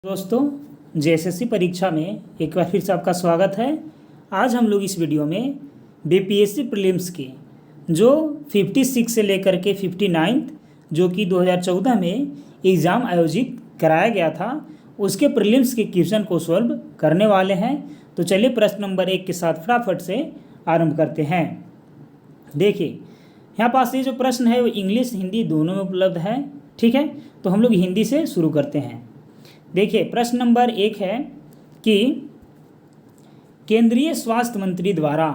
दोस्तों, जेएसएससी परीक्षा में एक बार फिर से आपका स्वागत है। आज हम लोग इस वीडियो में बीपीएससी प्रीलिम्स के जो 56 से लेकर के 59 जो कि 2014 में एग्ज़ाम आयोजित कराया गया था, उसके प्रीलिम्स के क्वेश्चन को सॉल्व करने वाले हैं। तो चलिए प्रश्न नंबर 1 के साथ फटाफट से आरंभ करते हैं। देखिए, यहाँ पास ये जो प्रश्न है वो इंग्लिश हिंदी दोनों में उपलब्ध है। ठीक है, तो हम लोग हिंदी से शुरू करते हैं। देखिए, प्रश्न नंबर 1 है कि केंद्रीय स्वास्थ्य मंत्री द्वारा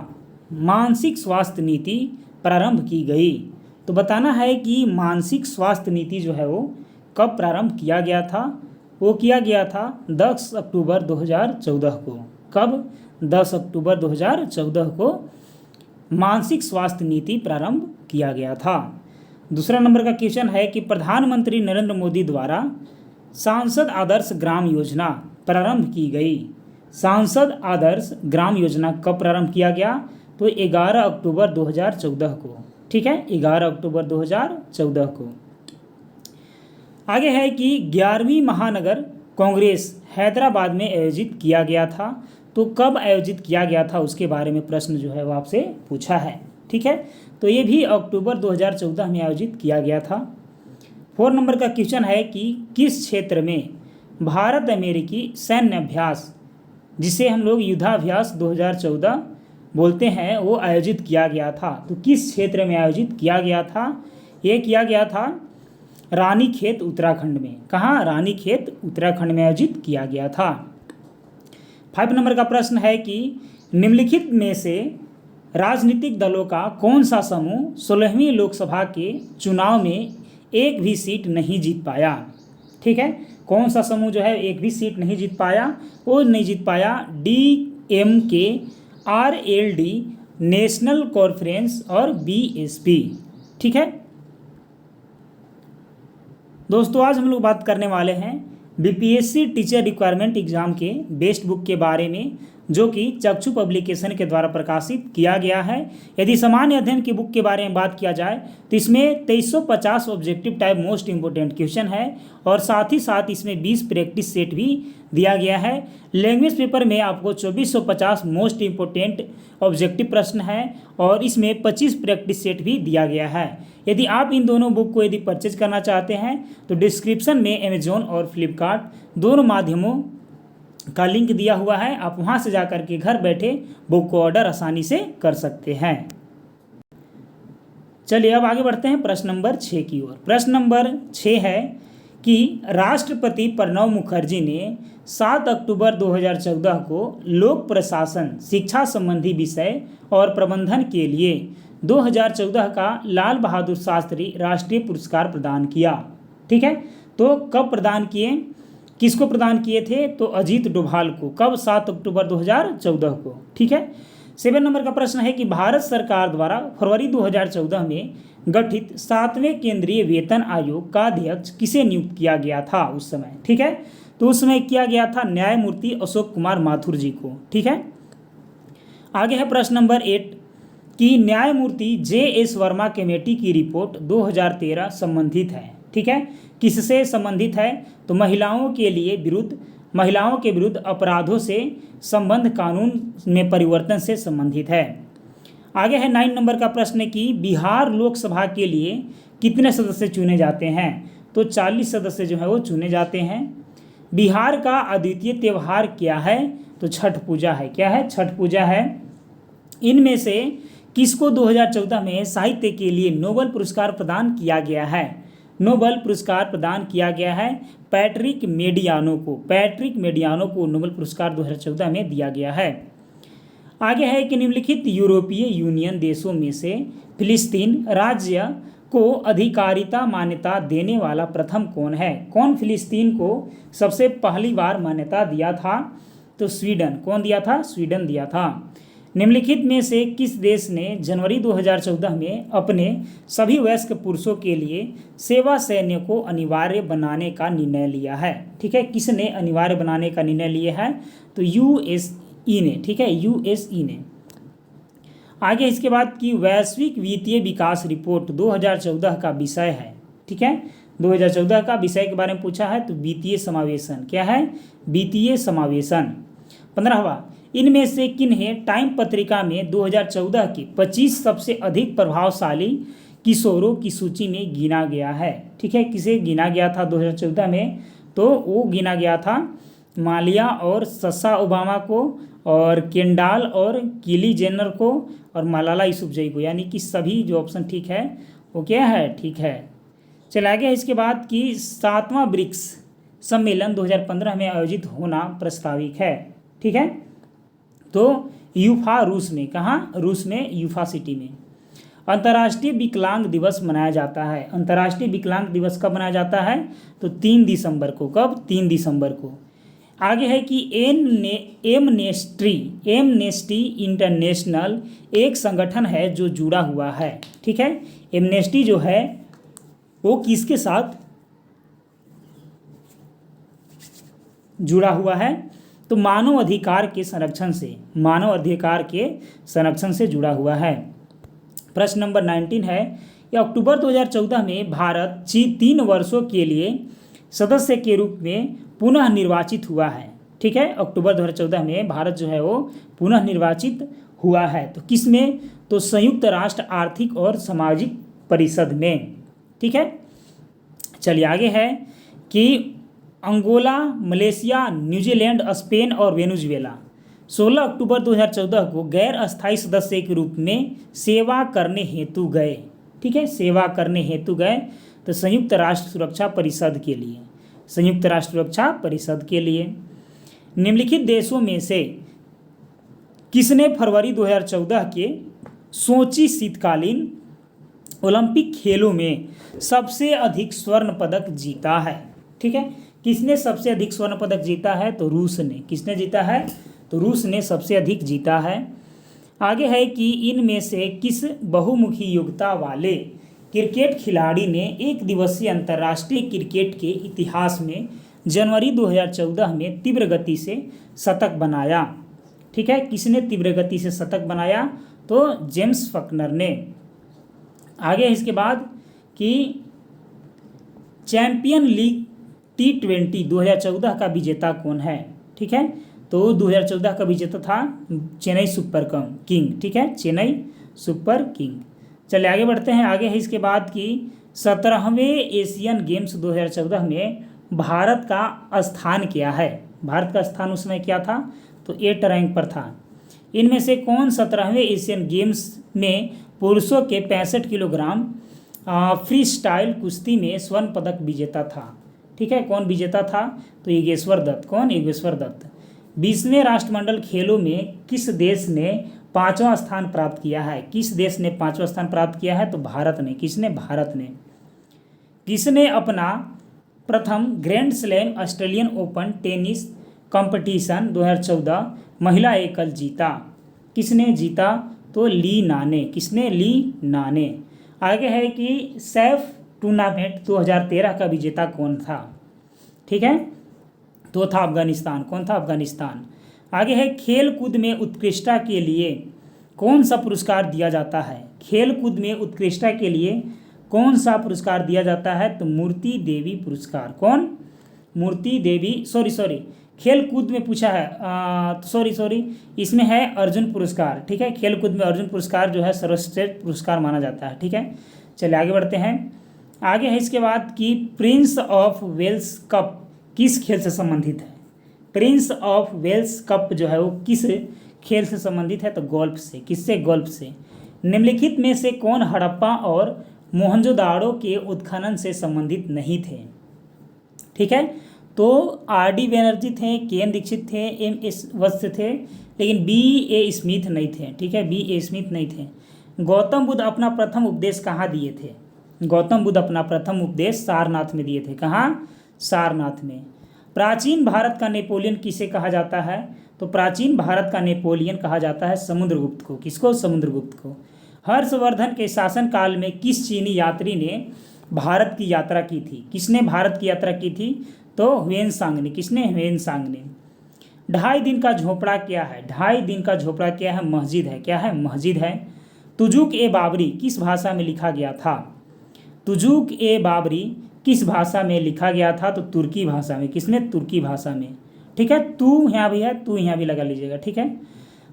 मानसिक स्वास्थ्य नीति प्रारंभ की गई। तो बताना है कि मानसिक स्वास्थ्य नीति जो है वो कब प्रारंभ किया गया था। वो किया गया था 10 अक्टूबर 2014 को। कब? 10 अक्टूबर 2014 को मानसिक स्वास्थ्य नीति प्रारंभ किया गया था। दूसरा नंबर का क्वेश्चन है कि प्रधानमंत्री नरेंद्र मोदी द्वारा सांसद आदर्श ग्राम योजना प्रारंभ की गई। सांसद आदर्श ग्राम योजना कब प्रारंभ किया गया? तो 11 अक्टूबर 2014 को। ठीक है, 11 अक्टूबर 2014 को। आगे है कि 11वीं महानगर कांग्रेस हैदराबाद में आयोजित किया गया था। तो कब आयोजित किया गया था उसके बारे में प्रश्न जो है वो आपसे पूछा है। ठीक है, तो ये भी अक्टूबर 2014 में आयोजित किया गया था। 4 नंबर का क्वेश्चन है कि किस क्षेत्र में भारत अमेरिकी सैन्य अभ्यास, जिसे हम लोग युद्धाभ्यास 2014 बोलते हैं, वो आयोजित किया गया था। तो किस क्षेत्र में आयोजित किया गया था? ये किया गया था रानीखेत उत्तराखंड में। कहाँ? रानीखेत उत्तराखंड में आयोजित किया गया था। 5 नंबर का प्रश्न है कि निम्नलिखित में से राजनीतिक दलों का कौन सा समूह 16वीं लोकसभा के चुनाव में एक भी सीट नहीं जीत पाया? ठीक है, कौन सा समूह जो है एक भी सीट नहीं जीत पाया? वो नहीं जीत पाया DMK, RLD, नेशनल कॉन्फ्रेंस और BSP। ठीक है दोस्तों, आज हम लोग बात करने वाले हैं बीपीएससी टीचर रिक्वायरमेंट एग्जाम के बेस्ट बुक के बारे में, जो कि चक्षु पब्लिकेशन के द्वारा प्रकाशित किया गया है। यदि सामान्य अध्ययन की बुक के बारे में बात किया जाए तो इसमें 2350 objective type most important question है और साथ ही साथ इसमें 20 प्रैक्टिस सेट भी दिया गया है। लैंग्वेज पेपर में आपको 2450 मोस्ट इंपोर्टेंट ऑब्जेक्टिव प्रश्न है और इसमें 25 प्रैक्टिस सेट भी दिया गया है। यदि आप इन दोनों बुक को यदि परचेज करना चाहते हैं तो डिस्क्रिप्शन में अमेजोन और फ्लिपकार्ट दोनों माध्यमों का लिंक दिया हुआ है। आप वहां से जाकर के घर बैठे बुक को ऑर्डर आसानी से कर सकते हैं। चलिए अब आगे बढ़ते हैं प्रश्न नंबर 6 की ओर। प्रश्न नंबर 6 है कि राष्ट्रपति प्रणब मुखर्जी ने 7 अक्टूबर 2014 को लोक प्रशासन शिक्षा संबंधी विषय और प्रबंधन के लिए 2014 का लाल बहादुर शास्त्री राष्ट्रीय पुरस्कार प्रदान किया। ठीक है, तो कब प्रदान किए, किसको प्रदान किए थे? तो अजीत डोभाल को। कब? 7 अक्टूबर 2014 को। ठीक है, 7 नंबर का प्रश्न है कि भारत सरकार द्वारा फरवरी 2014 में गठित 7वें केंद्रीय वेतन आयोग का अध्यक्ष किसे नियुक्त किया गया था उस समय? ठीक है, तो उस समय किया गया था न्यायमूर्ति अशोक कुमार माथुर जी को। ठीक है, आगे है प्रश्न नंबर 8 कि न्यायमूर्ति JS वर्मा कमेटी की रिपोर्ट 2013 संबंधित है। ठीक है, किससे संबंधित है? तो महिलाओं के विरुद्ध अपराधों से संबंध कानून में परिवर्तन से संबंधित है। आगे है 9 नंबर का प्रश्न कि बिहार लोकसभा के लिए कितने सदस्य चुने जाते हैं? तो 40 सदस्य जो है वो चुने जाते हैं। बिहार का अद्वितीय त्यौहार क्या है? तो छठ पूजा है। क्या है? छठ पूजा है। इनमें से किसको 2014 में साहित्य के लिए नोबेल पुरस्कार प्रदान किया गया है? नोबेल पुरस्कार प्रदान किया गया है पैट्रिक मेडियानो को। पैट्रिक मेडियानो को नोबेल पुरस्कार 2014 में दिया गया है। आगे है कि निम्नलिखित यूरोपीय यूनियन देशों में से फिलिस्तीन राज्य को अधिकारिता मान्यता देने वाला प्रथम कौन है? कौन फिलिस्तीन को सबसे पहली बार मान्यता दिया था? तो स्वीडन। कौन दिया था? स्वीडन दिया था। निम्नलिखित में से किस देश ने जनवरी 2014 में अपने सभी वयस्क पुरुषों के लिए सेवा सैन्य को अनिवार्य बनाने का निर्णय लिया है? ठीक है, किसने अनिवार्य बनाने का निर्णय लिया है? तो USE ने। ठीक है, USE ने। आगे इसके बाद की वैश्विक वित्तीय विकास रिपोर्ट 2014 का विषय है। ठीक है, 2014 का विषय के बारे में पूछा है तो वित्तीय समावेशन। क्या है? वित्तीय समावेशन। 15वां, इनमें से किन्हें टाइम पत्रिका में 2014 के 25 सबसे अधिक प्रभावशाली किशोरों की सूची में गिना गया है? ठीक है, किसे गिना गया था 2014 में? तो वो गिना गया था मालिया और ससा ओबामा को, और केंडाल और किली जेनर को, और मलाला यूसुफजई को। यानी कि सभी जो ऑप्शन ठीक है वो क्या है? ठीक है। चला गया इसके बाद कि 7वां ब्रिक्स सम्मेलन 2015 में आयोजित होना प्रस्तावित है। ठीक है, तो यूफा रूस में, कहाँ? रूस में यूफा सिटी में। अंतर्राष्ट्रीय विकलांग दिवस मनाया जाता है। अंतर्राष्ट्रीय विकलांग दिवस कब मनाया जाता है? तो 3 दिसंबर को। कब? 3 दिसंबर को। आगे है कि एमनेस्टी इंटरनेशनल एक संगठन है जो जुड़ा हुआ है। ठीक है, एमनेस्टी जो है वो किसके साथ जुड़ा हुआ है? तो मानव अधिकार के संरक्षण से, मानव अधिकार के संरक्षण से जुड़ा हुआ है। प्रश्न नंबर 19 है कि अक्टूबर 2014 में भारत 3 वर्षों के लिए सदस्य के रूप में पुनः निर्वाचित हुआ है। ठीक है, अक्टूबर 2014 में भारत जो है वो पुनः निर्वाचित हुआ है। तो किस में? तो संयुक्त राष्ट्र आर्थिक और सामाजिक परिषद में। ठीक है, चलिए आगे है कि अंगोला, मलेशिया, न्यूजीलैंड, स्पेन और वेनेजुएला 16 अक्टूबर 2014 को गैर अस्थायी सदस्य के रूप में सेवा करने हेतु गए। ठीक है, सेवा करने हेतु गए तो संयुक्त राष्ट्र सुरक्षा परिषद के लिए, संयुक्त राष्ट्र सुरक्षा परिषद के लिए। निम्नलिखित देशों में से किसने फरवरी 2014 के सोची शीतकालीन ओलंपिक खेलों में सबसे अधिक स्वर्ण पदक जीता है? ठीक है, किसने सबसे अधिक स्वर्ण पदक जीता है? तो रूस ने। किसने जीता है? तो रूस ने सबसे अधिक जीता है। आगे है कि इनमें से किस बहुमुखी योग्यता वाले क्रिकेट खिलाड़ी ने एक दिवसीय अंतर्राष्ट्रीय क्रिकेट के इतिहास में जनवरी 2014 में तीव्र गति से शतक बनाया? ठीक है, किसने तीव्र गति से शतक बनाया? तो जेम्स फकनर ने। आगे इसके बाद कि चैंपियन लीग T20 2014 का विजेता कौन है? ठीक है, तो 2014 का विजेता था चेन्नई सुपर किंग। ठीक है, चेन्नई सुपर किंग। चलिए आगे बढ़ते हैं। आगे है इसके बाद कि 17वें एशियन गेम्स 2014 में भारत का स्थान क्या है? भारत का स्थान उस समय क्या था? तो 8 रैंक पर था। इनमें से कौन 17वें एशियन गेम्स में पुरुषों के 65 किलोग्राम फ्री स्टाइल कुश्ती में स्वर्ण पदक विजेता था? ठीक है, कौन विजेता था? तो योगेश्वर दत्त। कौन? योगेश्वर दत्त। 20वें राष्ट्रमंडल खेलों में किस देश ने 5वां स्थान प्राप्त किया है? किस देश ने 5वां स्थान प्राप्त किया है? तो भारत ने। किसने? भारत ने। किसने अपना प्रथम grand slam Australian open tennis competition 2014 महिला एकल जीता? किसने जीता? तो ली ना ने। किसने? ली ना ने। आगे है कि सैफ टूर्नामेंट 2013 का विजेता कौन था? ठीक है, तो था अफगानिस्तान। कौन था? अफगानिस्तान। आगे है खेल कूद में उत्कृष्टता के लिए कौन सा पुरस्कार दिया जाता है? खेल कूद में उत्कृष्टता के लिए कौन सा पुरस्कार दिया जाता है? तो मूर्ति देवी पुरस्कार। कौन? मूर्ति देवी। सॉरी खेल कूद में पूछा है, सॉरी इसमें है अर्जुन पुरस्कार। ठीक है, खेल कूद में अर्जुन पुरस्कार जो है सर्वश्रेष्ठ पुरस्कार माना जाता है। ठीक है, चलिए आगे बढ़ते हैं। आगे है इसके बाद कि प्रिंस ऑफ वेल्स कप किस खेल से संबंधित है? प्रिंस ऑफ वेल्स कप जो है वो किस खेल से संबंधित है? तो गोल्फ से। किससे? गोल्फ से। निम्नलिखित में से कौन हड़प्पा और मोहनजोदाड़ो के उत्खनन से संबंधित नहीं थे? ठीक है, तो R.D. बैनर्जी थे, के.एन. दीक्षित थे, M.S. वत्स थे, लेकिन B.A. स्मिथ नहीं थे। ठीक है, B.A. स्मिथ नहीं थे। गौतम बुद्ध अपना प्रथम उपदेश कहाँ दिए थे? गौतम बुद्ध अपना प्रथम उपदेश सारनाथ में दिए थे। कहाँ? सारनाथ में। प्राचीन भारत का नेपोलियन किसे कहा जाता है? तो प्राचीन भारत का नेपोलियन कहा जाता है समुद्रगुप्त को। किसको? समुद्रगुप्त को। हर्षवर्धन के शासनकाल में किस चीनी यात्री ने भारत की यात्रा की थी? किसने भारत की यात्रा की थी? तो ह्वेनसांग ने। किसने? ह्वेनसांग ने। 2.5 दिन का झोपड़ा क्या है? 2.5 दिन का झोपड़ा क्या है? मस्जिद है। क्या है? मस्जिद है। तुजुक ए बाबरी किस भाषा में लिखा गया था? तुजुक ए बाबरी किस भाषा में लिखा गया था? तो तुर्की भाषा में। किसमें? तुर्की भाषा में। ठीक है, तू यहाँ भी है, तू यहाँ भी लगा लीजिएगा। ठीक है।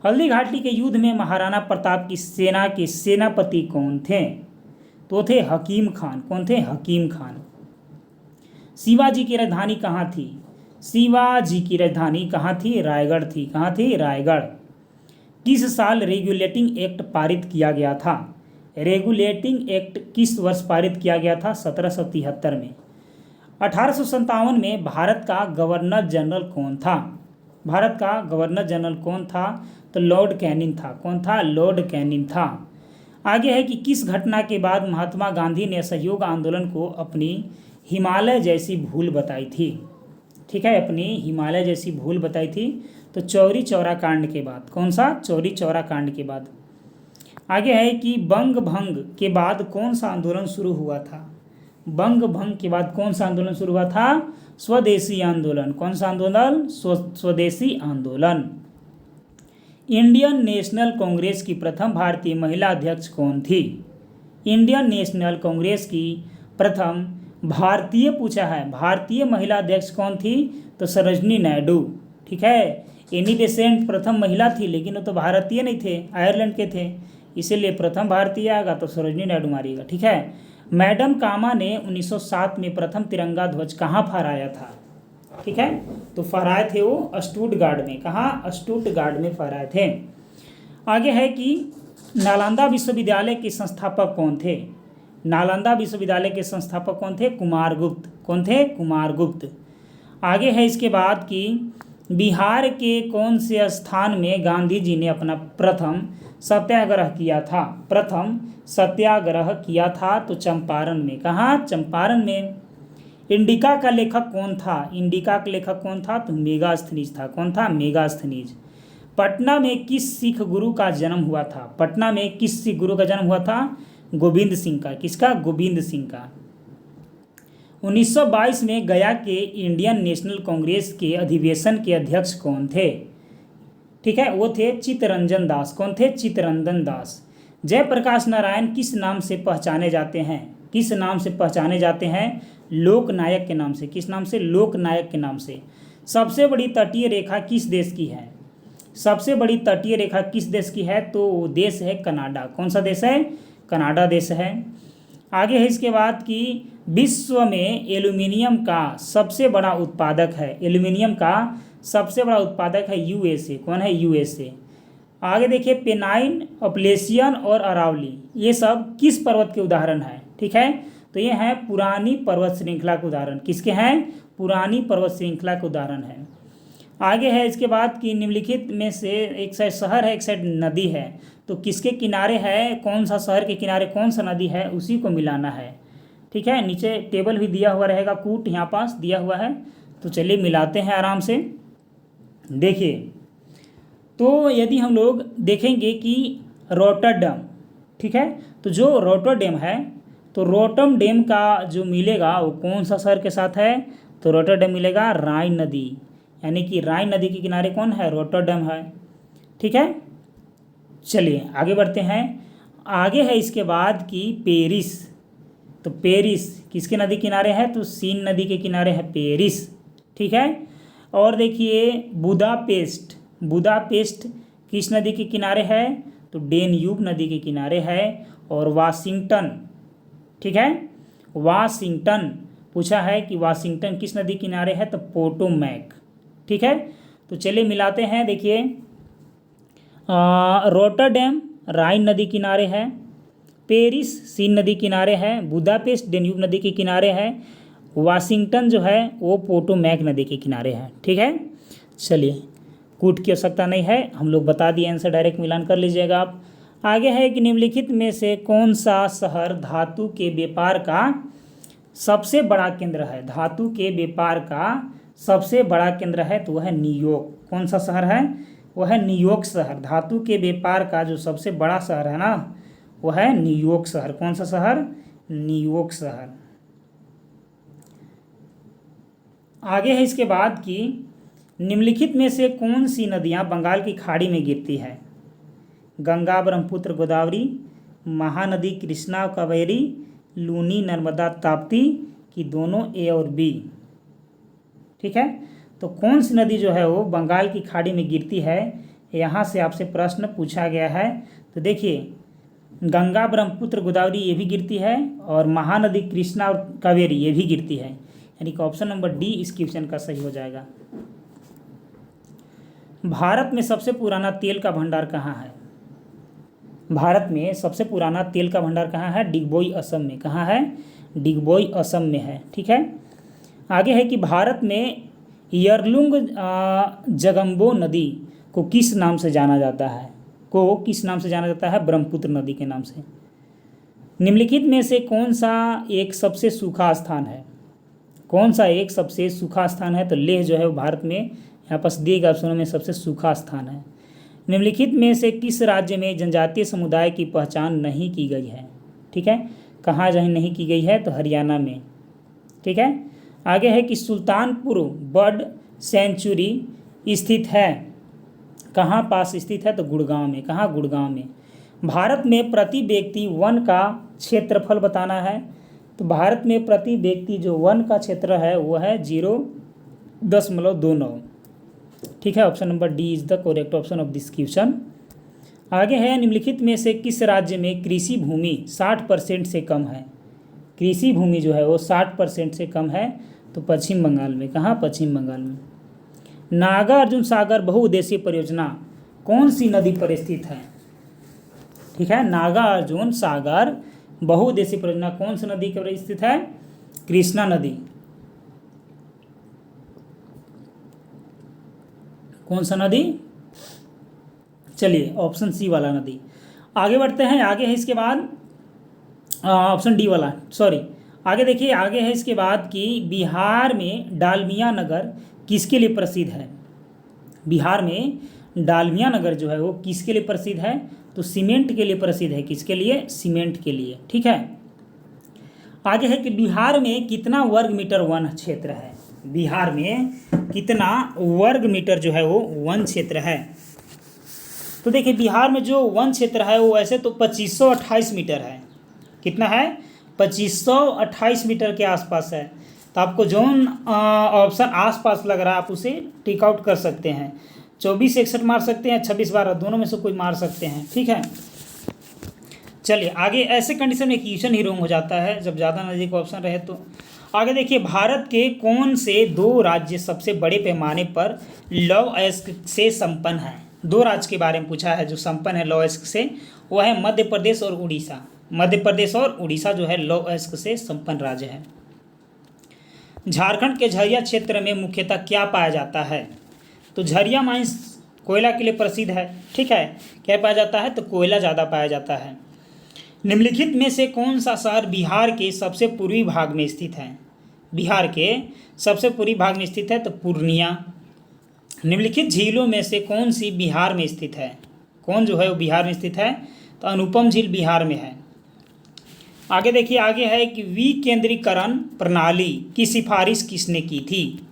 हल्दी घाटी के युद्ध में महाराणा प्रताप की सेना के सेनापति कौन थे? तो थे हकीम खान। कौन थे? हकीम खान। शिवाजी की राजधानी कहाँ थी? शिवाजी की राजधानी कहाँ थी? रायगढ़ थी। कहाँ थी? रायगढ़। किस साल रेगुलेटिंग एक्ट पारित किया गया था? रेगुलेटिंग एक्ट किस वर्ष पारित किया गया था? 1773 में। 1857 में भारत का गवर्नर जनरल कौन था? भारत का गवर्नर जनरल कौन था? तो लॉर्ड कैनिंग था। कौन था? लॉर्ड कैनिंग था। आगे है कि किस घटना के बाद महात्मा गांधी ने असहयोग आंदोलन को अपनी हिमालय जैसी भूल बताई थी? ठीक है, अपनी हिमालय जैसी भूल बताई थी। तो चौरी चौरा कांड के बाद। कौन सा? चौरी चौरा कांड के बाद। आगे है कि बंग भंग के बाद कौन सा आंदोलन शुरू हुआ था? बंग भंग के बाद कौन सा आंदोलन शुरू हुआ था? स्वदेशी आंदोलन। कौन सा आंदोलन? स्वदेशी आंदोलन। इंडियन नेशनल कांग्रेस की प्रथम भारतीय महिला अध्यक्ष कौन थी? इंडियन नेशनल कांग्रेस की प्रथम भारतीय पूछा है, भारतीय महिला अध्यक्ष कौन थी? तो सरोजनी नायडू। ठीक है, एनी बेसेंट प्रथम महिला थी, लेकिन वो तो भारतीय नहीं थे, आयरलैंड के थे, इसीलिए प्रथम भारतीय आएगा तो सरोजनी नायडू मारिएगा। ठीक है। मैडम कामा ने 1907 में प्रथम तिरंगा ध्वज कहाँ फहराया था? ठीक है, तो फहराए थे वो स्टुटगार्ड में। कहाँ? स्टुटगार्ड में फहराए थे। आगे है कि नालंदा विश्वविद्यालय के संस्थापक कौन थे? नालंदा विश्वविद्यालय के संस्थापक कौन थे? कुमारगुप्त। कौन थे? कुमारगुप्त। आगे है इसके बाद कि बिहार के कौन से स्थान में गांधी जी ने अपना प्रथम सत्याग्रह किया था? प्रथम सत्याग्रह किया था तो चंपारण में। कहाँ? चंपारण में। इंडिका का लेखक कौन था? इंडिका का लेखक कौन था? तो मेगास्थनीज था। कौन था? मेगास्थनीज। पटना में किस सिख गुरु का जन्म हुआ था? पटना में किस सिख गुरु का जन्म हुआ था? गोविंद सिंह का। किसका? गोविंद सिंह का। 1922 में गया के इंडियन नेशनल कांग्रेस के अधिवेशन के अध्यक्ष कौन थे? ठीक है, वो थे चित्तरंजन दास। कौन थे? चित्तरंजन दास। जयप्रकाश नारायण किस नाम से पहचाने जाते हैं? किस नाम से पहचाने जाते हैं? लोकनायक के नाम से। किस नाम से? लोकनायक के नाम से। सबसे बड़ी तटीय रेखा किस देश की है? सबसे बड़ी तटीय रेखा किस देश की है? तो वो देश है कनाडा। कौन सा देश है? कनाडा देश है। आगे है इसके बाद कि विश्व में एल्यूमिनियम का सबसे बड़ा उत्पादक है। एल्यूमिनियम का सबसे बड़ा उत्पादक है यूएसए। कौन है? यूएसए। आगे देखिए, पेनाइन, अपलेशियन और अरावली ये सब किस पर्वत के उदाहरण हैं? ठीक है, तो ये हैं पुरानी पर्वत श्रृंखला के उदाहरण। किसके हैं? पुरानी पर्वत श्रृंखला के उदाहरण है। आगे है इसके बाद कि निम्नलिखित में से एक साइड शहर है, एक साइड नदी है, तो किसके किनारे है? कौन सा शहर के किनारे कौन सा नदी है, उसी को मिलाना है। ठीक है, नीचे टेबल भी दिया हुआ रहेगा, कूट यहाँ पास दिया हुआ है, तो चलिए मिलाते हैं आराम से। देखिए, तो यदि हम लोग देखेंगे कि रोटरडम, ठीक है, तो जो रोटरडैम है, तो रोटरडम डैम का जो मिलेगा वो कौन सा शहर के साथ है? तो रोटरडैम मिलेगा राइन नदी, यानी कि राइन नदी के किनारे कौन है? रोटरडैम है। ठीक है, चलिए आगे बढ़ते हैं। आगे है इसके बाद कि पेरिस, तो पेरिस किसके नदी किनारे है? तो सीन नदी के किनारे है पेरिस। ठीक है, और देखिए बुदापेस्ट, बुदापेस्ट किस नदी के किनारे है? तो डेन्यूब नदी के किनारे है। और वाशिंगटन, ठीक है, वाशिंगटन पूछा है कि वाशिंगटन किस नदी किनारे है? तो पोटोमैक। ठीक है, तो चलिए मिलाते हैं। देखिए, रोटरडैम राइन नदी किनारे है, पेरिस सीन नदी किनारे है, बुदापेस्ट डेन्यूब नदी के किनारे है, वाशिंगटन जो है वो पोटोमैक नदी के किनारे है। ठीक है, चलिए कूट की आवश्यकता नहीं है, हम लोग बता दिए, आंसर डायरेक्ट मिलान कर लीजिएगा आप। आगे है कि निम्नलिखित में से कौन सा शहर धातु के व्यापार का सबसे बड़ा केंद्र है? धातु के व्यापार का सबसे बड़ा केंद्र है, तो वह है न्यूयॉर्क। कौन सा शहर है? वह है न्यूयॉर्क शहर। धातु के व्यापार का जो सबसे बड़ा शहर है ना, वह है न्यूयॉर्क शहर। कौन सा शहर? न्यूयॉर्क शहर। आगे है इसके बाद कि निम्नलिखित में से कौन सी नदियां बंगाल की खाड़ी में गिरती है? गंगा, ब्रह्मपुत्र, गोदावरी, महानदी कृष्णा, कावेरी, लूनी, नर्मदा, ताप्ती कि दोनों ए और बी। ठीक है, तो कौन सी नदी जो है वो बंगाल की खाड़ी में गिरती है, यहाँ से आपसे प्रश्न पूछा गया है। तो देखिए, गंगा, ब्रह्मपुत्र, गोदावरी ये भी गिरती है, और महानदी कृष्णा और कावेरी ये भी गिरती है, यानी कि ऑप्शन नंबर डी इस क्वेश्चन का सही हो जाएगा। भारत में सबसे पुराना तेल का भंडार कहाँ है? भारत में सबसे पुराना तेल का भंडार कहाँ है? डिगबोई, असम में। कहाँ है? डिगबोई, असम में है। ठीक है, आगे है कि भारत में यरलुंग जगम्बो नदी को किस नाम से जाना जाता है? किस नाम से जाना जाता है? ब्रह्मपुत्र नदी के नाम से। निम्नलिखित में से कौन सा एक सबसे सूखा स्थान है? कौन सा एक सबसे सूखा स्थान है? तो लेह जो है वो भारत में, यहाँ पास दिए गए ऑप्शनों में सबसे सूखा स्थान है। निम्नलिखित में से किस राज्य में जनजातीय समुदाय की पहचान नहीं की गई है? ठीक है, कहाँ जहाँ नहीं की गई है? तो हरियाणा में। ठीक है, आगे है कि सुल्तानपुर बर्ड सेंचुरी स्थित है, कहाँ पास स्थित है? तो गुड़गांव में। कहाँ? गुड़गांव में। भारत में प्रति व्यक्ति वन का क्षेत्रफल बताना है। तो भारत में प्रति व्यक्ति जो वन का क्षेत्र है वो है 0.29। ठीक है, option number D is the correct option of this question. आगे है, निम्नलिखित में से किस राज्य में कृषि भूमि 60% से कम है? कृषि भूमि जो है वो 60% से कम है, तो पश्चिम बंगाल में। कहाँ? पश्चिम बंगाल में। नागार्जुन सागर बहुउद्देशीय परियोजना कौन सी नदी पर स्थित है? ठीक है, नागार्जुन सागर बहुउद्देशीय परियोजना कौन सी नदी पर स्थित है? कृष्णा नदी। कौन सा नदी? चलिए, ऑप्शन सी वाला नदी। आगे बढ़ते हैं, आगे है इसके बाद ऑप्शन डी वाला, सॉरी। आगे देखिए, आगे है इसके बाद कि बिहार में डालमिया नगर किसके लिए प्रसिद्ध है? बिहार में डालमिया नगर जो है वो किसके लिए प्रसिद्ध है? तो सीमेंट के लिए प्रसिद्ध है। किसके लिए? सीमेंट के लिए। ठीक है, आगे है कि बिहार में कितना वर्ग मीटर वन क्षेत्र है? बिहार में कितना वर्ग मीटर जो है वो वन क्षेत्र है? तो देखिए, बिहार में जो वन क्षेत्र है वो वैसे तो 2528 मीटर है। कितना है? 2528 मीटर के आसपास है। तो आपको जोन ऑप्शन आसपास लग रहा है आप उसे टिक आउट कर सकते हैं। 24 61 मार सकते हैं, 26 12, दोनों में से कोई मार सकते हैं। ठीक है, चलिए आगे। ऐसे कंडीशन में क्वेश्चन ही रॉन्ग हो जाता है जब ज़्यादा नज़दीक ऑप्शन रहे तो। आगे देखिए, भारत के कौन से 2 राज्य सबसे बड़े पैमाने पर लौह अयस्क से संपन्न हैं? 2 राज्य के बारे में पूछा है जो संपन्न है लौह अयस्क से, वो है मध्य प्रदेश और उड़ीसा। मध्य प्रदेश और उड़ीसा जो है लौह अयस्क से संपन्न राज्य है। झारखंड के झरिया क्षेत्र में मुख्यतः क्या पाया जाता है? तो झरिया माइंस कोयला के लिए प्रसिद्ध है। ठीक है, क्या पाया जाता है? तो कोयला ज़्यादा पाया जाता है। निम्नलिखित में से कौन सा शहर बिहार के सबसे पूर्वी भाग में स्थित है? बिहार के सबसे पूर्वी भाग में स्थित है तो पूर्णिया। निम्नलिखित झीलों में से कौन सी बिहार में स्थित है? कौन जो है वो बिहार में स्थित है? तो अनुपम झील बिहार में है। आगे देखिए, आगे है कि विकेंद्रीकरण प्रणाली की सिफारिश किसने की थी?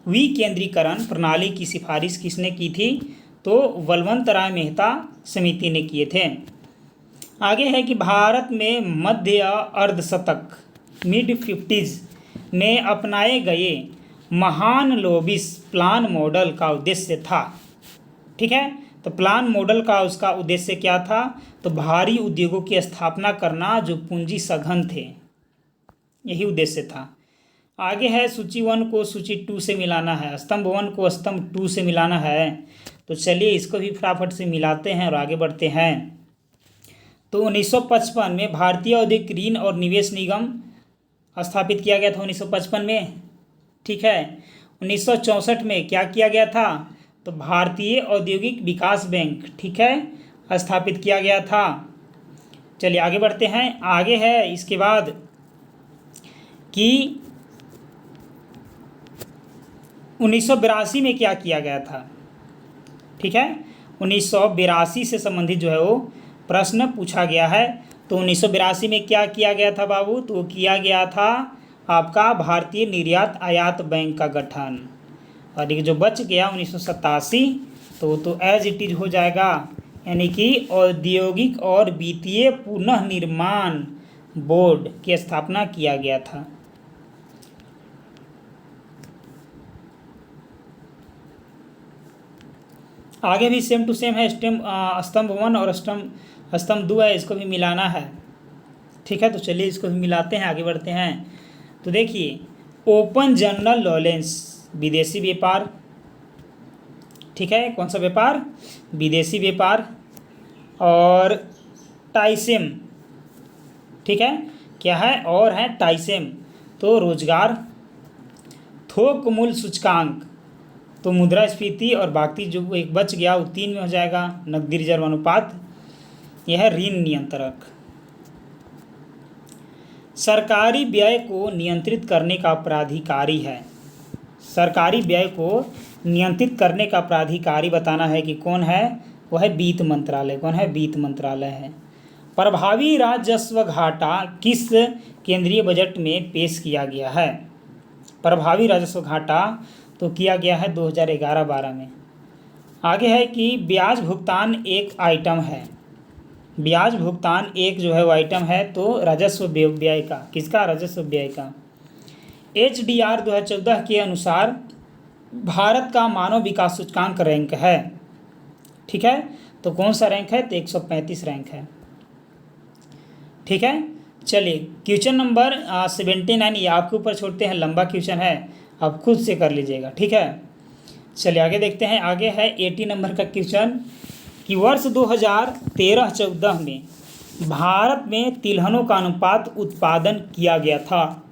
विकेंद्रीकरण प्रणाली की सिफारिश किसने की थी? तो बलवंत राय मेहता समिति ने किए थे। आगे है कि भारत में मध्य अर्धशतक मिड 50s में अपनाए गए महालनोबिस प्लान मॉडल का उद्देश्य था। ठीक है, तो प्लान मॉडल का उसका उद्देश्य क्या था? तो भारी उद्योगों की स्थापना करना जो पूंजी सघन थे, यही उद्देश्य था। आगे है, सूची 1 को सूची 2 से मिलाना है, स्तंभ 1 को स्तंभ 2 से मिलाना है। तो चलिए इसको भी फटाफट से मिलाते हैं और आगे बढ़ते हैं। तो 1955 में भारतीय औद्योगिक ऋण और निवेश निगम स्थापित किया गया था 1955 में। ठीक है, 1964 में क्या किया गया था? तो भारतीय औद्योगिक विकास बैंक, ठीक है, स्थापित किया गया था। चलिए आगे बढ़ते हैं। आगे है इसके बाद कि 1982 में क्या किया गया था? ठीक है, 1982 से संबंधित जो है वो प्रश्न पूछा गया है। तो 1982 में क्या किया गया था बाबू? तो किया गया था आपका भारतीय निर्यात आयात बैंक का गठन। और ये जो बच गया 1987, तो एज इट इज हो जाएगा, यानी कि औद्योगिक और वित्तीय पुनः निर्माण बोर्ड की स्थापना किया गया था। आगे भी सेम टू सेम है, स्तंभ 1 और स्तंभ 2 है, इसको भी मिलाना है। ठीक है, तो चलिए इसको भी मिलाते हैं, आगे बढ़ते हैं। तो देखिए, ओपन जनरल लॉरेंस विदेशी व्यापार, ठीक है, कौन सा व्यापार? विदेशी व्यापार। और टाइसेम, ठीक है, क्या है? और है टाइसेम, तो रोजगार। थोक मूल्य सूचकांक, तो मुद्रास्फीति, और बाकी जो एक बच गया वो 3 में हो जाएगा, नकदी रिजर्व अनुपात। यह है ऋण नियंत्रक। सरकारी व्यय को नियंत्रित करने का प्राधिकारी है। सरकारी व्यय को नियंत्रित करने का प्राधिकारी बताना है कि कौन है? वह है वित्त मंत्रालय। कौन है? वित्त मंत्रालय है। प्रभावी राजस्व घाटा किस केंद्रीय बजट में पेश किया गया है? प्रभावी राजस्व घाटा तो किया गया है 2011-12 में। आगे है कि ब्याज भुगतान एक आइटम है। ब्याज भुगतान एक जो है वो आइटम है, तो राजस्व व्यय का, किसका? राजस्व व्यय का। HDR 2014 के अनुसार भारत का मानव विकास सूचकांक रैंक है। ठीक है, तो कौन सा रैंक है? तो 135 रैंक है। ठीक है, चलिए क्वेश्चन नंबर 79 ये आपके ऊपर छोड़ते हैं, लंबा क्वेश्चन है, आप खुद से कर लीजिएगा। ठीक है, चलिए आगे देखते हैं। आगे है 80 नंबर का क्वेश्चन कि वर्ष 2013-14 में भारत में तिलहनों का अनुपात उत्पादन किया गया था,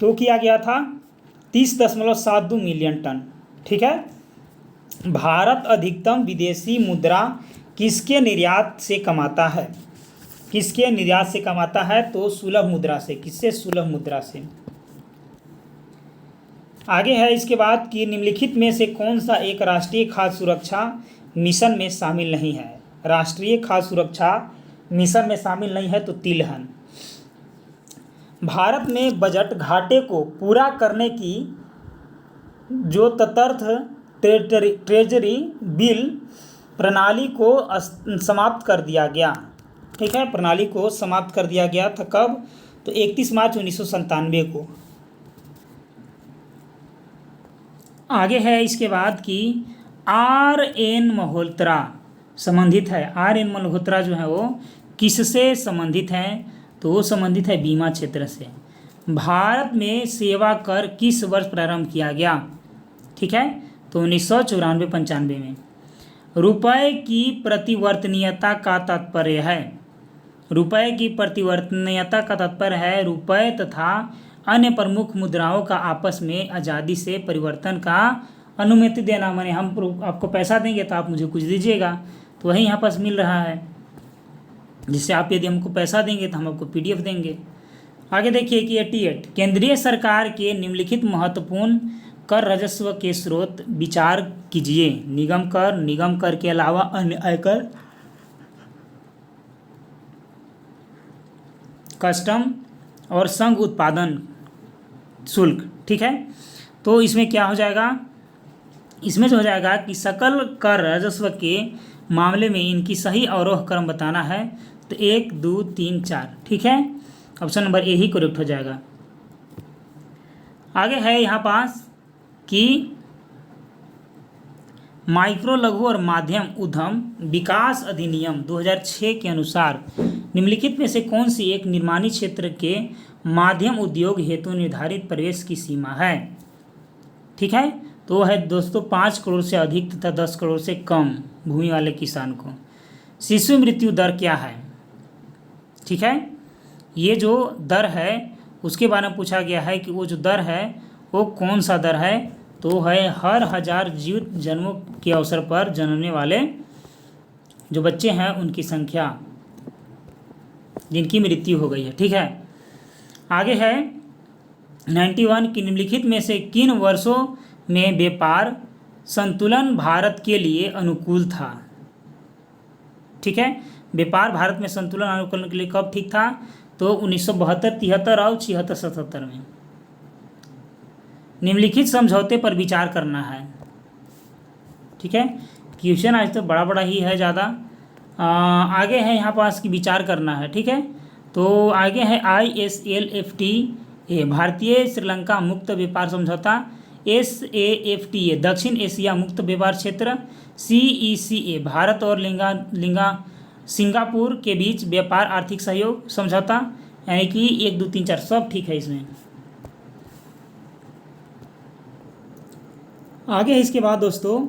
तो किया गया था 30.72 मिलियन टन। ठीक है, भारत अधिकतम विदेशी मुद्रा किसके निर्यात से कमाता है? किसके निर्यात से कमाता है? तो सुलभ मुद्रा से। किससे? सुलभ मुद्रा से। आगे है इसके बाद कि निम्नलिखित में से कौन सा एक राष्ट्रीय खाद्य सुरक्षा मिशन में शामिल नहीं है? राष्ट्रीय खाद्य सुरक्षा मिशन में शामिल नहीं है, तो तिलहन। भारत में बजट घाटे को पूरा करने की जो तदर्थ ट्रेजरी बिल प्रणाली को समाप्त कर दिया गया। ठीक है, प्रणाली को समाप्त कर दिया गया था कब? तो 31 मार्च 1997 को। आगे है इसके बाद कि RN मल्होत्रा संबंधित है। RN मल्होत्रा जो है वो किससे संबंधित है? तो वो संबंधित है बीमा क्षेत्र से। भारत में सेवा कर किस वर्ष प्रारंभ किया गया? ठीक है, तो 1994-95 में। रुपए की परिवर्तनीयता का तात्पर्य है। रुपए की परिवर्तनीयता का तात्पर्य है रुपए तथा अन्य प्रमुख मुद्राओं का आपस में आज़ादी से परिवर्तन का अनुमति देना। माने हम आपको पैसा देंगे तो आप मुझे कुछ दीजिएगा, तो वही यहाँ पास मिल रहा है। जिससे आप यदि हमको पैसा देंगे तो हम आपको PDF देंगे। आगे देखिए कि 88 केंद्रीय सरकार के निम्नलिखित महत्वपूर्ण कर राजस्व के स्रोत विचार कीजिए। निगम कर, निगम कर के अलावा अन्य आयकर, कस्टम और संघ उत्पादन शुल्क। ठीक है, तो इसमें क्या हो जाएगा? इसमें जो हो जाएगा कि सकल कर राजस्व के मामले में इनकी सही अवरोह क्रम बताना है, तो 1, 2, 3, 4। ठीक है, option number A he correct हो जाएगा। आगे है यहाँ पास कि माइक्रो लघु और माध्यम उद्यम विकास अधिनियम 2006 के अनुसार निम्नलिखित में से कौन सी एक निर्माणी क्षेत्र के माध्यम उद्योग हेतु निर्धारित प्रवेश की सीमा है? ठीक है, तो वह है दोस्तों 5 करोड़ से अधिक तथा 10 करोड़ से कम भूमि वाले किसान को। शिशु मृत्यु दर क्या है? ठीक है, ये जो दर है उसके बारे में पूछा गया है कि वो जो दर है वो कौन सा दर है? तो है हर 1000 जीवित जन्मों के अवसर पर जन्मने वाले जो बच्चे हैं उनकी संख्या जिनकी मृत्यु हो गई है। ठीक है, आगे है 91 की निम्नलिखित में से किन वर्षों में व्यापार संतुलन भारत के लिए अनुकूल था? ठीक है, व्यापार भारत में संतुलन अनुकूलन के लिए कब ठीक था? तो 1972, 73 और 76, 77 में। निम्नलिखित समझौते पर विचार करना है। ठीक है, क्वेश्चन आज तो बड़ा बड़ा ही है ज़्यादा। आगे है यहाँ पास कि विचार करना है। ठीक है, तो आगे है ISLFTA भारतीय श्रीलंका मुक्त व्यापार समझौता। SAFTA दक्षिण एशिया मुक्त व्यापार क्षेत्र, CECA भारत और सिंगापुर के बीच व्यापार आर्थिक सहयोग समझौता, यानी कि 1 2 3 4 सब ठीक है इसमें। आगे है इसके बाद दोस्तों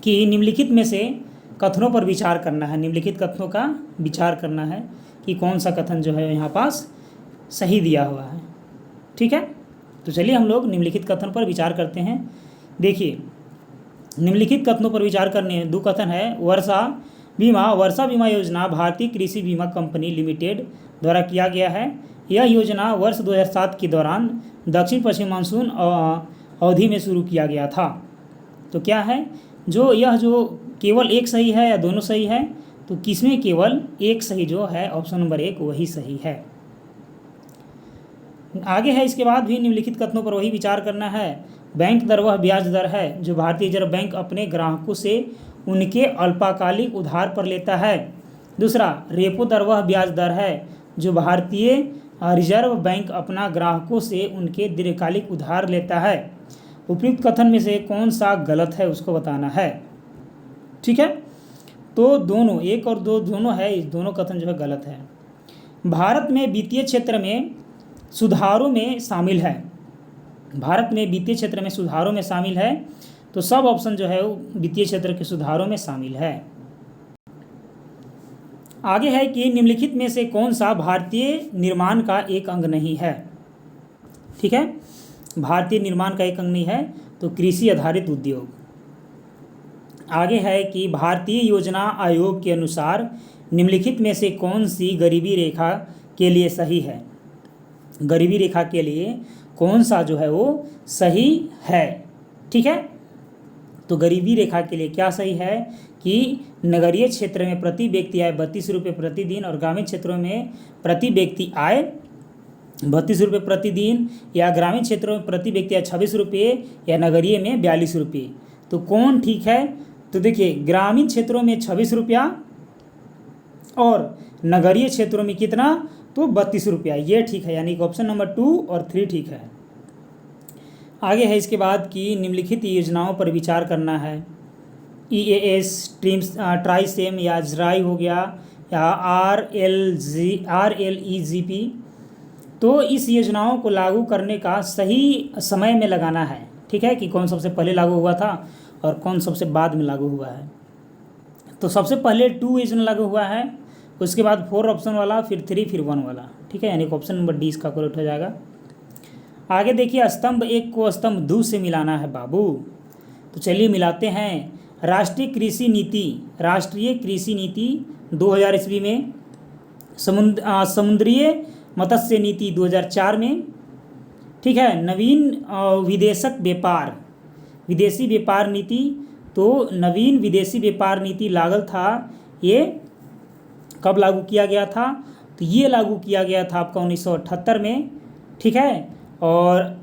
कि निम्नलिखित में से कथनों पर विचार करना है। निम्नलिखित कथनों का विचार करना है कि कौन सा कथन जो है यहाँ पास सही दिया हुआ है। ठीक है, तो चलिए हम लोग निम्नलिखित कथन पर विचार करते हैं। देखिए, निम्नलिखित कथनों पर विचार करने 2 कथन है। वर्षा बीमा योजना भारतीय कृषि बीमा कंपनी लिमिटेड द्वारा किया गया है। यह योजना वर्ष 2007 के दौरान दक्षिण पश्चिम मानसून अवधि में शुरू किया गया था। तो क्या है, जो केवल एक सही है या दोनों सही है? तो किसमें केवल एक सही जो है ऑप्शन नंबर 1 वही सही है। आगे है इसके बाद भी निम्नलिखित कथनों पर वही विचार करना है। बैंक दर वह ब्याज दर है जो भारतीय रिजर्व बैंक अपने ग्राहकों से उनके अल्पकालिक उधार पर लेता है। दूसरा, रेपो दर वह ब्याज दर है जो भारतीय रिजर्व बैंक अपना ग्राहकों से उनके दीर्घकालिक उधार लेता है। उपयुक्त कथन में से कौन सा गलत है उसको बताना है। ठीक है, तो दोनों 1 और 2 दोनों है, इस दोनों कथन जो है गलत है। भारत में वित्तीय क्षेत्र में सुधारों में शामिल है। भारत में वित्तीय क्षेत्र में सुधारों में शामिल है, तो सब ऑप्शन जो है वो वित्तीय क्षेत्र के सुधारों में शामिल है। आगे है कि निम्नलिखित में से कौन सा भारतीय निर्माण का एक अंग नहीं है। ठीक है, भारतीय निर्माण का एक अंग नहीं है, तो कृषि आधारित उद्योग। आगे है कि भारतीय योजना आयोग के अनुसार निम्नलिखित में से कौन सी गरीबी रेखा के लिए सही है। गरीबी रेखा के लिए कौन सा जो है वो सही है। ठीक है, तो गरीबी रेखा के लिए क्या सही है कि नगरीय क्षेत्र में प्रति व्यक्ति आय 32 रुपये प्रतिदिन और ग्रामीण क्षेत्रों में प्रति व्यक्ति आय 32 रुपये प्रतिदिन, या ग्रामीण क्षेत्रों में प्रति व्यक्ति आय 26 रुपये, या नगरीय में 42 रुपये। तो कौन ठीक है? तो देखिए, ग्रामीण क्षेत्रों में 26 रुपया और नगरीय क्षेत्रों में कितना? तो 32 रुपया, ये ठीक है, यानी कि ऑप्शन नंबर 2 और 3 ठीक है। आगे है इसके बाद कि निम्नलिखित योजनाओं पर विचार करना है। EAS ट्राइसेम या ज़राई हो गया, या RLEGP। तो इस योजनाओं को लागू करने का सही समय में लगाना है। ठीक है, कि कौन सबसे पहले लागू हुआ था और कौन सबसे बाद में लागू हुआ है। तो सबसे पहले 2 योजना लागू हुआ है, उसके बाद 4 ऑप्शन वाला, फिर 3, फिर 1 वाला। ठीक है, यानी कि ऑप्शन नंबर डी इसका करेक्ट हो जाएगा। आगे देखिए, स्तंभ 1 को स्तंभ 2 से मिलाना है बाबू। तो चलिए मिलाते हैं। राष्ट्रीय कृषि नीति 2000 ईस्वी में, समुद्रीय मत्स्य नीति 2004 में। ठीक है, नवीन विदेशी व्यापार नीति, तो नवीन विदेशी व्यापार नीति लागू था, ये कब लागू किया गया था? तो ये लागू किया गया था आपका 1978 में। ठीक है, और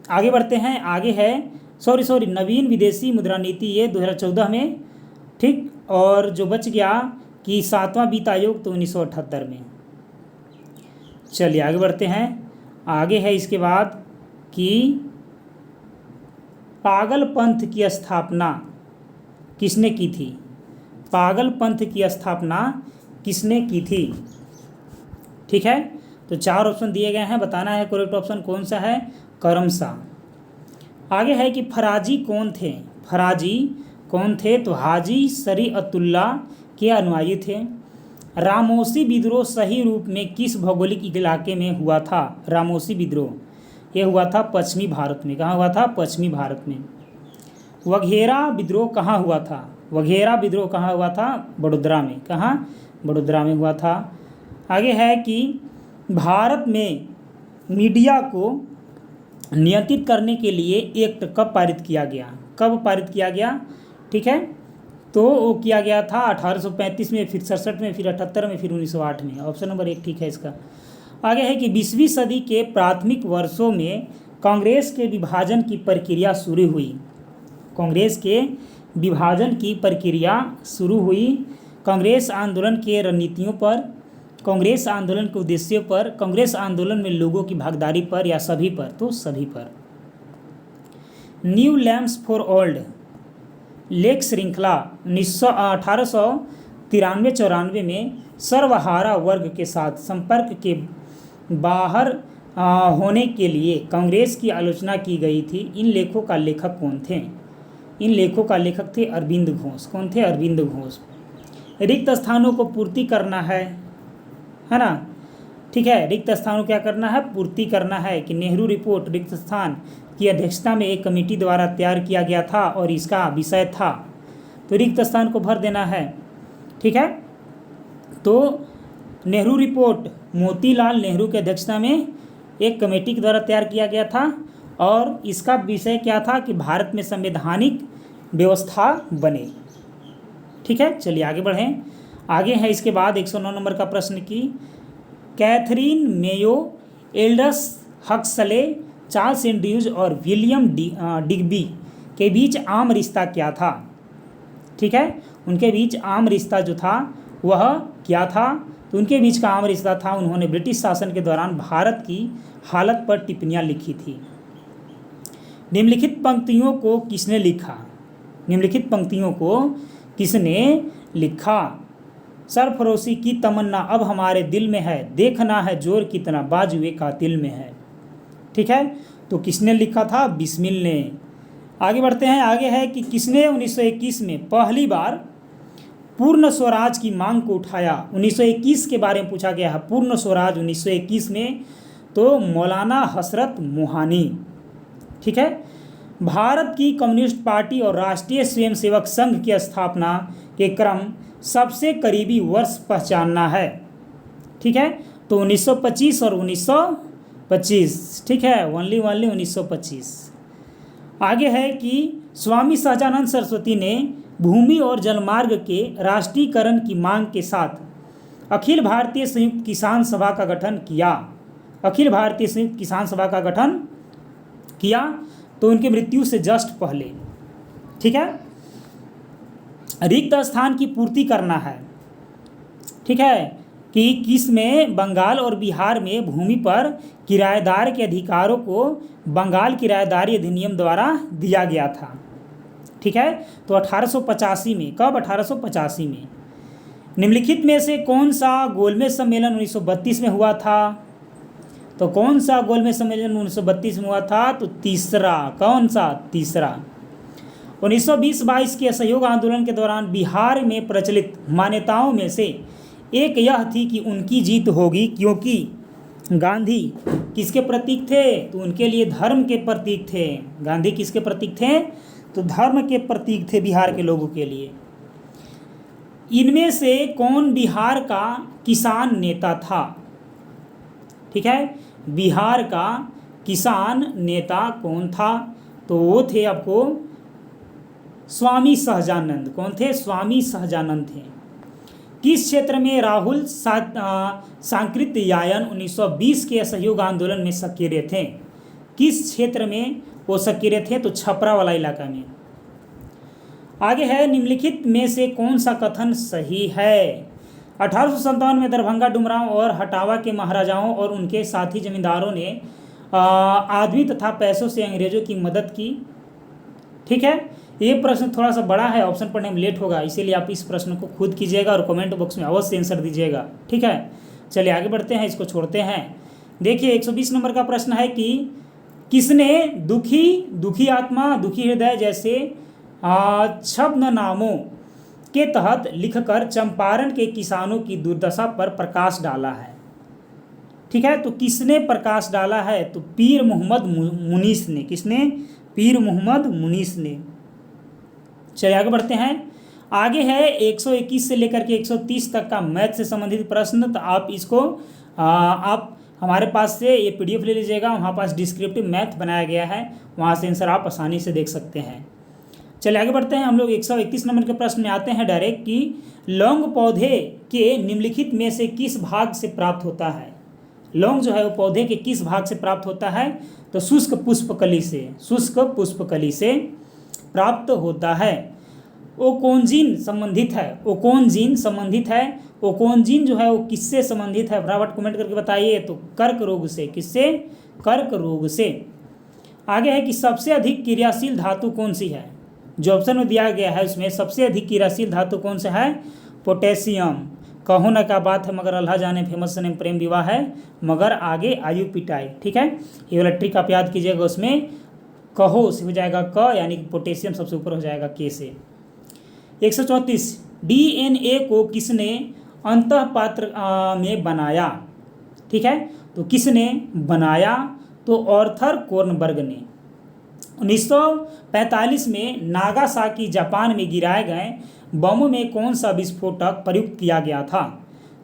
आगे बढ़ते हैं। आगे है नवीन विदेशी मुद्रा नीति, ये 2014 में। ठीक, और जो बच गया कि 7वां वित्त आयोग, तो 1978 में। चलिए आगे बढ़ते हैं। आगे है इसके बाद कि पागल पंथ की स्थापना किसने की थी? पागल पंथ की स्थापना किसने की थी? ठीक है, तो 4 ऑप्शन दिए गए हैं, बताना है करेक्ट ऑप्शन कौन सा है। करमशाह। आगे है कि फराजी कौन थे? तो हाजी शरीअतुल्ला के अनुयायी थे। रामोसी विद्रोह सही रूप में किस भौगोलिक इलाके में हुआ था? रामोसी विद्रोह ये हुआ था पश्चिमी भारत में। कहाँ हुआ था? पश्चिमी भारत में। वघेरा विद्रोह कहाँ हुआ था? कहाँ हुआ था? बड़ोदरा में। कहाँ? बड़ोदरा में हुआ था। आगे है कि भारत में मीडिया को नियंत्रित करने के लिए एक्ट कब पारित किया गया? ठीक है, तो वो किया गया था 1835 में, फिर 67 में, फिर 78 में, फिर 1908 में। ऑप्शन नंबर 1 ठीक है इसका। आगे है कि 20वीं सदी के प्राथमिक वर्षों में कांग्रेस के विभाजन की प्रक्रिया शुरू हुई। कांग्रेस आंदोलन के रणनीतियों पर, कांग्रेस आंदोलन के उद्देश्यों पर, कांग्रेस आंदोलन में लोगों की भागीदारी पर, या सभी पर? तो सभी पर। New lamps for old lake श्रृंखला 1893-94 में सर्वहारा वर्ग के साथ संपर्क के बाहर होने के लिए कांग्रेस की आलोचना की गई थी। इन लेखों का लेखक कौन थे? इन लेखों का लेखक थे अरविंद घोष। कौन थे? अरविंद घोष। रिक्त स्थानों को पूर्ति करना है ना? ठीक है, रिक्त स्थानों क्या करना है? पूर्ति करना है। कि नेहरू रिपोर्ट रिक्त स्थान की अध्यक्षता में एक कमेटी द्वारा तैयार किया गया था और इसका विषय था, तो रिक्त स्थान को भर देना है। ठीक है, तो नेहरू रिपोर्ट मोतीलाल नेहरू की अध्यक्षता में एक कमेटी के द्वारा तैयार किया गया था और इसका विषय क्या था? कि भारत में संवैधानिक व्यवस्था बने। ठीक है, चलिए आगे बढ़ें। आगे है इसके बाद 109 नंबर का प्रश्न की Catherine Mayo, Aldous Huxley, Charles Andrews और विलियम डिग्बी के बीच आम रिश्ता क्या था? ठीक है, उनके बीच आम रिश्ता जो था वह क्या था? तो उनके बीच का आम रिश्ता था, उन्होंने ब्रिटिश शासन के दौरान भारत की हालत पर टिप्पणियां लिखी थी। निम्नलिखित पंक्तियों को किसने लिखा? निम्नलिखित पंक्तियों को किसने लिखा? सरफरोशी की तमन्ना अब हमारे दिल में है, देखना है जोर कितना बाजुए कातिल में है। ठीक है, तो किसने लिखा था? बिस्मिल ने। आगे बढ़ते हैं। आगे है कि किसने 1921 में पहली बार पूर्ण स्वराज की मांग को उठाया? 1921 के बारे में पूछा गया है। पूर्ण स्वराज 1921 में तो मौलाना हसरत मोहानी। ठीक है, भारत की कम्युनिस्ट पार्टी और राष्ट्रीय स्वयंसेवक संघ की स्थापना के क्रम सबसे करीबी वर्ष पहचानना है। ठीक है, तो 1925 और 1925। ठीक है, ओनली 1925। आगे है कि स्वामी सहजानंद सरस्वती ने भूमि और जलमार्ग के राष्ट्रीयकरण की मांग के साथ अखिल भारतीय संयुक्त किसान सभा का गठन किया। अखिल भारतीय संयुक्त किसान सभा का गठन किया तो उनकी मृत्यु से जस्ट पहले। ठीक है, रिक्त स्थान की पूर्ति करना है। ठीक है, कि किसमें? बंगाल और बिहार में भूमि पर किराएदार के अधिकारों को बंगाल किराएदारी अधिनियम द्वारा दिया गया था। ठीक है, तो 1885 में। कब? 1885 में। निम्नलिखित में से कौन सा गोलमेज सम्मेलन 1932 में हुआ था? तो कौन सा गोलमेज सम्मेलन 1932 में हुआ था? तो तीसरा। कौन सा? तीसरा। 1920-22 के असहयोग आंदोलन के दौरान बिहार में प्रचलित मान्यताओं में से एक यह थी कि उनकी जीत होगी, क्योंकि गांधी किसके प्रतीक थे? तो उनके लिए धर्म के प्रतीक थे। गांधी किसके प्रतीक थे? तो धर्म के प्रतीक थे बिहार के लोगों के लिए। इनमें से कौन बिहार का किसान नेता था? ठीक है, बिहार का किसान नेता कौन था? तो वो थे आपको स्वामी सहजानंद। कौन थे? स्वामी सहजानंद थे। किस क्षेत्र में राहुल सांकृत्यायन 1920 के असहयोग आंदोलन में सक्रिय थे? किस क्षेत्र में वो सक्रिय थे? तो छपरा वाला इलाका में। आगे है निम्नलिखित में से कौन सा कथन सही है? 1857 में दरभंगा, डुमरांव और हटावा के महाराजाओं और उनके साथी जमींदारों ने आदमी तथा पैसों से अंग्रेजों की मदद की। ठीक है, ये प्रश्न थोड़ा सा बड़ा है, ऑप्शन पढ़ने में लेट होगा, इसीलिए आप इस प्रश्न को खुद कीजिएगा और कमेंट बॉक्स में अवश्य आंसर दीजिएगा। ठीक है, चलिए आगे बढ़ते हैं, इसको छोड़ते हैं। देखिए 120 नंबर का प्रश्न है कि किसने दुखी आत्मा, दुखी हृदय जैसे छद्म नामों के तहत लिखकर चंपारण के किसानों की दुर्दशा पर प्रकाश डाला है? ठीक है, तो किसने प्रकाश डाला है? तो पीर मोहम्मद मुनीस ने। किसने? पीर मोहम्मद मुनीस ने। चलिए आगे बढ़ते हैं। आगे है 121 से लेकर के 130 तक का मैथ से संबंधित प्रश्न। तो आप इसको आप हमारे पास से ये PDF ले लीजिएगा, वहाँ पास डिस्क्रिप्टिव मैथ बनाया गया है, वहाँ से आंसर आप आसानी से देख सकते हैं। चलिए आगे बढ़ते हैं। हम लोग 131 नंबर के प्रश्न में आते हैं डायरेक्ट कि लौंग पौधे के निम्नलिखित में से किस भाग से प्राप्त होता है? लौंग जो है वो पौधे के किस भाग से प्राप्त होता है? तो शुष्क पुष्पकली से। शुष्क पुष्पकली से प्राप्त होता है। ओकोंजिन संबंधित है। ओकोंजिन संबंधित है। ओकोंजिन जो है वो किससे संबंधित है? फटाफट कमेंट करके बताइए। तो कर्क रोग से। किससे? कर्क रोग से। आगे है कि सबसे अधिक क्रियाशील धातु कौन सी है। जो ऑप्शन में दिया गया है उसमें सबसे अधिक क्रियाशील धातु कौन सा है, पोटेशियम। कहो न क्या बात है मगर अल्लाह जाने, फेमस नेम प्रेम विवाह है, मगर आगे आयु पिटाई। ठीक है, ये वाला ट्रिक आप याद कीजिएगा, उसमें कहो से हो जाएगा क, यानी कि पोटेशियम सबसे ऊपर हो जाएगा के से। 134 डीएनए को किसने अंतःपात्र में बनाया। ठीक है, तो किसने बनाया, तो आर्थर कोर्नबर्ग ने। 1945 में नागासाकी जापान में गिराए गए बम में कौन सा विस्फोटक प्रयुक्त किया गया था।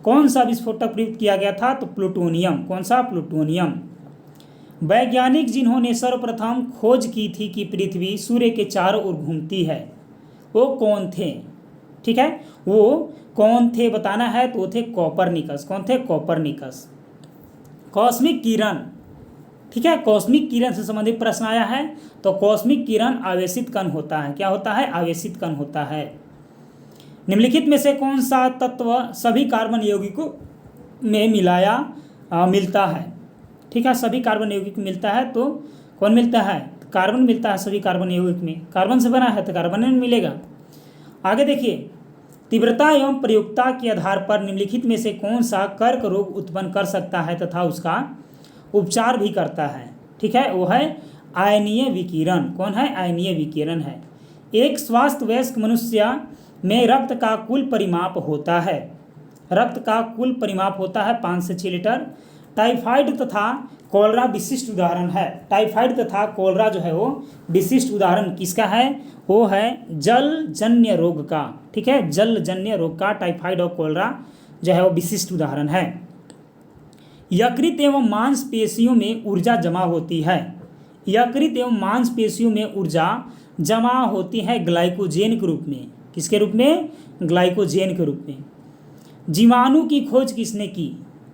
कौन सा विस्फोटक प्रयुक्त किया गया था, तो प्लूटोनियम। कौन सा, प्लूटोनियम। वैज्ञानिक जिन्होंने सर्वप्रथम खोज की थी कि पृथ्वी सूर्य के चारों ओर घूमती है, वो कौन थे। ठीक है, वो कौन थे बताना है, तो वो थे कोपरनिकस। कौन थे, कोपरनिकस। कॉस्मिक किरण। ठीक है, कॉस्मिक किरण से संबंधित प्रश्न आया है, तो कॉस्मिक किरण आवेशित कण होता है। क्या होता है, आवेशित कण होता है। निम्नलिखित में से कौन सा तत्व सभी कार्बन यौगिकों में मिलता है। ठीक है, सभी कार्बन यौगिक मिलता है, तो कौन मिलता है, कार्बन मिलता है सभी कार्बन यौगिक में। कार्बन से बना है तो कार्बन में मिलेगा। आगे देखिए, तीव्रता एवं प्रयोक्ता के आधार पर निम्नलिखित में से कौन सा कर्क रोग उत्पन्न कर सकता है तथा उसका उपचार भी करता है। ठीक है, वो है आयनीय विकिरण। कौन है, आयनीय विकिरण है। एक स्वस्थ वयस्क मनुष्य में रक्त का कुल परिमाप होता है। रक्त का कुल परिमाप होता है 5 से 6 लीटर। टाइफाइड तथा कॉलरा विशिष्ट उदाहरण है। टाइफाइड तथा कॉलरा जो है वो विशिष्ट उदाहरण किसका है, वो है जलजन्य रोग का। ठीक है, जलजन्य रोग का टाइफाइड और कॉलरा जो है वो विशिष्ट उदाहरण है। यकृत एवं मांसपेशियों में ऊर्जा जमा होती है। यकृत एवं मांसपेशियों में ऊर्जा जमा होती है ग्लाइकोजेन के रूप में। किसके रूप में, ग्लाइकोजेन के रूप में। जीवाणु की खोज किसने की।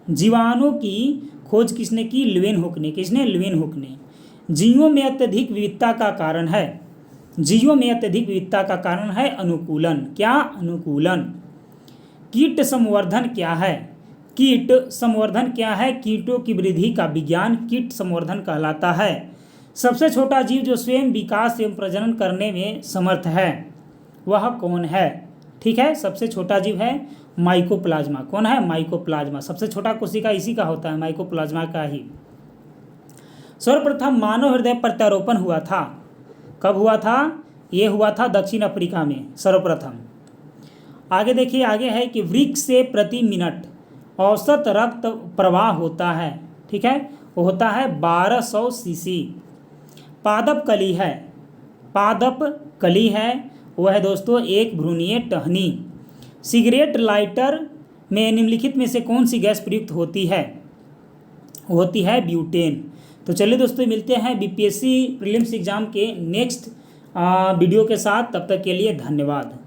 जीवाणु की खोज किसने की, ल्यूवेनहुक ने। किसने, ल्यूवेनहुक ने। जीवों में अत्यधिक विविधता का कारण है। जीवों में अत्यधिक विविधता का कारण है अनुकूलन। क्या, अनुकूलन। कीट संवर्धन क्या है। कीट संवर्धन क्या है, कीटों की वृद्धि का विज्ञान कीट संवर्धन कहलाता है। सबसे छोटा जीव जो स्वयं विकास एवं प्रजनन करने में समर्थ है, वह कौन है। ठीक है, सबसे छोटा जीव है माइकोप्लाज्मा। कौन है, माइकोप्लाज्मा। सबसे छोटा कोशिका इसी का होता है, माइकोप्लाज्मा का ही। सर्वप्रथम मानव हृदय प्रत्यारोपण हुआ था, कब हुआ था, ये हुआ था दक्षिण अफ्रीका में सर्वप्रथम। आगे देखिए, आगे है कि वृक्क से प्रति मिनट औसत रक्त प्रवाह होता है। ठीक है, वो होता है 1200 सीसी। पादप कली है, पादप कली है, वह है दोस्तों एक भ्रूणीय टहनी। सिगरेट लाइटर में निम्नलिखित में से कौन सी गैस प्रयुक्त होती है, होती है ब्यूटेन। तो चलिए दोस्तों, मिलते हैं बीपीएससी प्रीलिम्स एग्जाम के नेक्स्ट वीडियो के साथ। तब तक के लिए धन्यवाद।